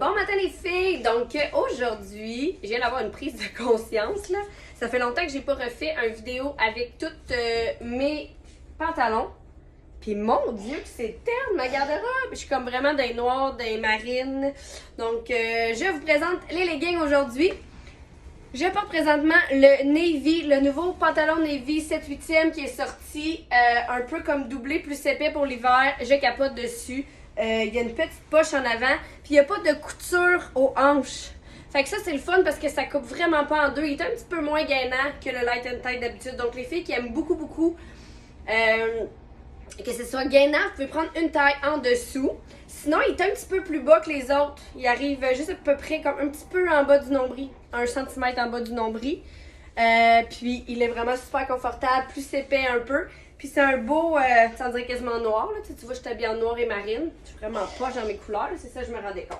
Bon matin les filles! Donc aujourd'hui, je viens d'avoir une prise de conscience là. Ça fait longtemps que j'ai pas refait une vidéo avec tous mes pantalons. Puis mon Dieu que c'est terne ma garde-robe! Je suis comme vraiment d'un noir, d'un marine. Donc je vous présente les leggings aujourd'hui. Je porte présentement le Navy, le nouveau pantalon Navy 7/8e qui est sorti un peu comme doublé plus épais pour l'hiver. Je capote dessus. Il y a une petite poche en avant, puis il n'y a pas de couture aux hanches. Fait que ça, c'est le fun parce que ça coupe vraiment pas en deux. Il est un petit peu moins gainant que le light and tight d'habitude. Donc, les filles qui aiment beaucoup que ce soit gainant, vous pouvez prendre une taille en dessous. Sinon, il est un petit peu plus bas que les autres. Il arrive juste à peu près comme un petit peu en bas du nombril. 1 cm en bas du nombril. Puis, il est vraiment super confortable, plus épais un peu. Puis c'est un beau, ça dirait quasiment noir. Là. Tu vois, je suis habillée en noir et marine. Je suis vraiment poche dans mes couleurs. C'est ça, je me rendais compte.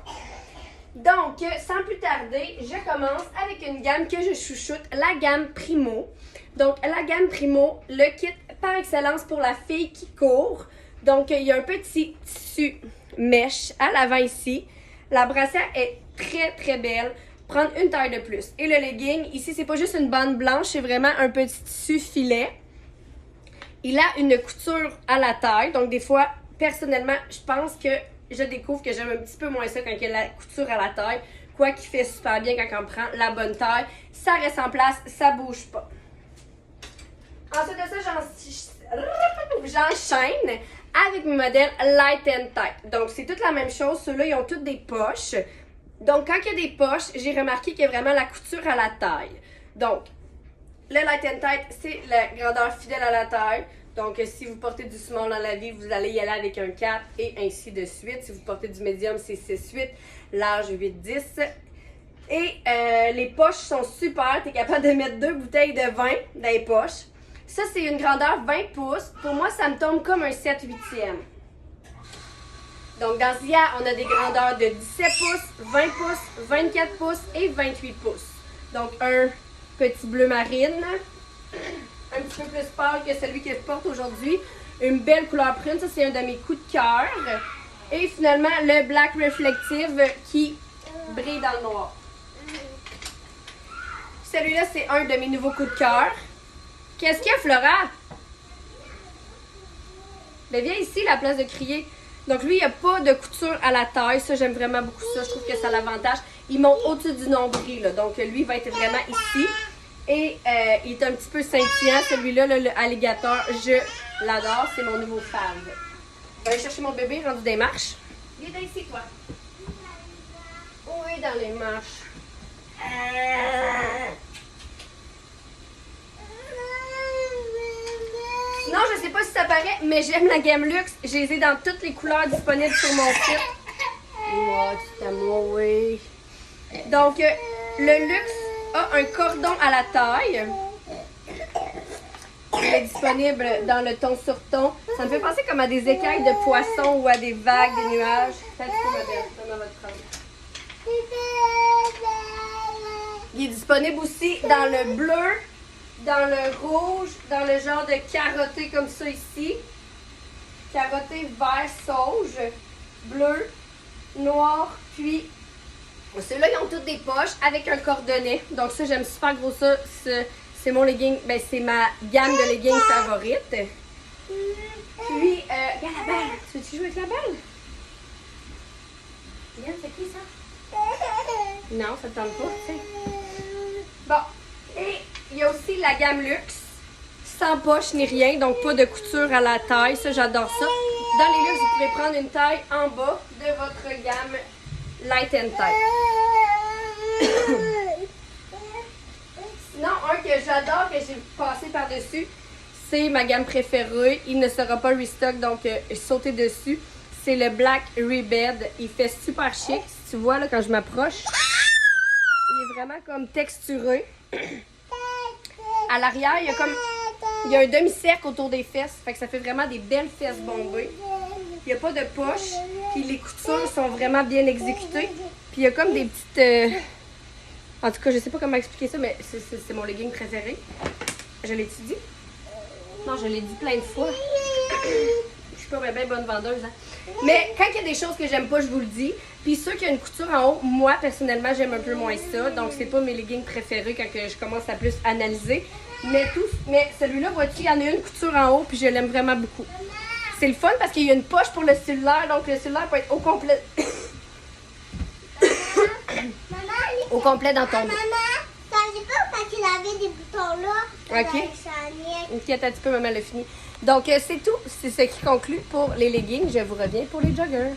Donc, sans plus tarder, je commence avec une gamme que je chouchoute, la gamme Primo. Donc, la gamme Primo, le kit par excellence pour la fille qui court. Donc, il y a un petit tissu mèche à l'avant ici. La brassière est très belle. Prendre une taille de plus. Et le legging, ici, c'est pas juste une bande blanche, c'est vraiment un petit tissu filet. Il a une couture à la taille. Donc, des fois, personnellement, je pense que je découvre que j'aime un petit peu moins ça quand il y a la couture à la taille. Quoi qu'il fait super bien quand on prend la bonne taille. Ça reste en place, ça bouge pas. Ensuite de ça, j'enchaîne avec mes modèles Light and Tight. Donc, c'est toute la même chose. Ceux-là, ils ont toutes des poches. Donc, quand il y a des poches, j'ai remarqué qu'il y a vraiment la couture à la taille. Donc, le Light and Tight, c'est la grandeur fidèle à la taille. Donc, si vous portez du small dans la vie, vous allez y aller avec un 4 et ainsi de suite. Si vous portez du medium, c'est 6-8, large 8-10. Et les poches sont super. Tu es capable de mettre 2 bouteilles de vin dans les poches. Ça, c'est une grandeur 20 pouces. Pour moi, ça me tombe comme un 7/8e. Donc, dans Zia, on a des grandeurs de 17 pouces, 20 pouces, 24 pouces et 28 pouces. Donc, un petit bleu marine, un petit peu plus pâle que celui que je porte aujourd'hui. Une belle couleur prune, ça c'est un de mes coups de cœur. Et finalement, le black reflective qui brille dans le noir. Celui-là, c'est un de mes nouveaux coups de cœur. Qu'est-ce qu'il y a, Flora? Ben, viens ici, la place de crier. Donc, lui, il n'y a pas de couture à la taille. Ça, j'aime vraiment beaucoup ça. Je trouve que ça a l'avantage. Il monte au-dessus du nombril. Là. Donc, lui, il va être vraiment ici. Et il est un petit peu scintillant. Celui-là, le alligator, je l'adore. C'est mon nouveau fave. Je vais aller chercher mon bébé rendu des marches. Viens ici, toi. Oui, dans les marches. Sinon, je sais pas si ça paraît, mais j'aime la gamme luxe. Je les ai dans toutes les couleurs disponibles sur mon site. Oh, c'est à moi, oui. Donc, le luxe a un cordon à la taille. Il est disponible dans le ton sur ton. Ça me fait penser comme à des écailles de poissons ou à des vagues, des nuages. Ça, tu peux, ma belle. Donne-moi votre prendre. Il est disponible aussi dans le bleu, dans le rouge, dans le genre de carotté comme ça ici. Carotté vert sauge, bleu, noir, puis ceux-là, ils ont toutes des poches avec un cordonnet. Donc ça, j'aime super gros ça. C'est mon legging, ben c'est ma gamme de leggings favorite. Puis, regarde la balle. Tu veux-tu jouer avec la balle? Regarde, c'est qui ça? Non, ça te tente pas, tu sais. Bon, et il y a aussi la gamme luxe. Sans poche ni rien, donc pas de couture à la taille. Ça, j'adore ça. Dans les luxe, vous pouvez prendre une taille en bas de votre gamme Light and Tight. Sinon, un que j'adore, que j'ai passé par-dessus, c'est ma gamme préférée. Il ne sera pas restock, donc sautez dessus. C'est le Black Rebed. Il fait super chic. Si tu vois, là, quand je m'approche, il est vraiment comme texturé. À l'arrière, il y a un demi-cercle autour des fesses. Fait que ça fait vraiment des belles fesses bombées. Il n'y a pas de poche. Puis les coutures sont vraiment bien exécutées. Puis il y a comme des petites... En tout cas, je sais pas comment expliquer ça, mais c'est mon legging préféré. Je l'ai-tu dit? Non, je l'ai dit plein de fois. Je suis pas bien bonne vendeuse. Hein? Mais quand il y a des choses que j'aime pas, je vous le dis. Puis ceux qui ont une couture en haut, moi, personnellement, j'aime un peu moins ça. Donc, c'est pas mes leggings préférés quand je commence à plus analyser. Mais celui-là, vois-tu, il y en a une couture en haut, puis je l'aime vraiment beaucoup. C'est le fun parce qu'il y a une poche pour le cellulaire, donc le cellulaire peut être au complet. Au complet dans ton dos. Ça j'ai pas quand il avait des boutons là. Ok. Ok, attends un petit peu, maman l'a fini. Donc, c'est tout. C'est ce qui conclut pour les leggings. Je vous reviens pour les joggers.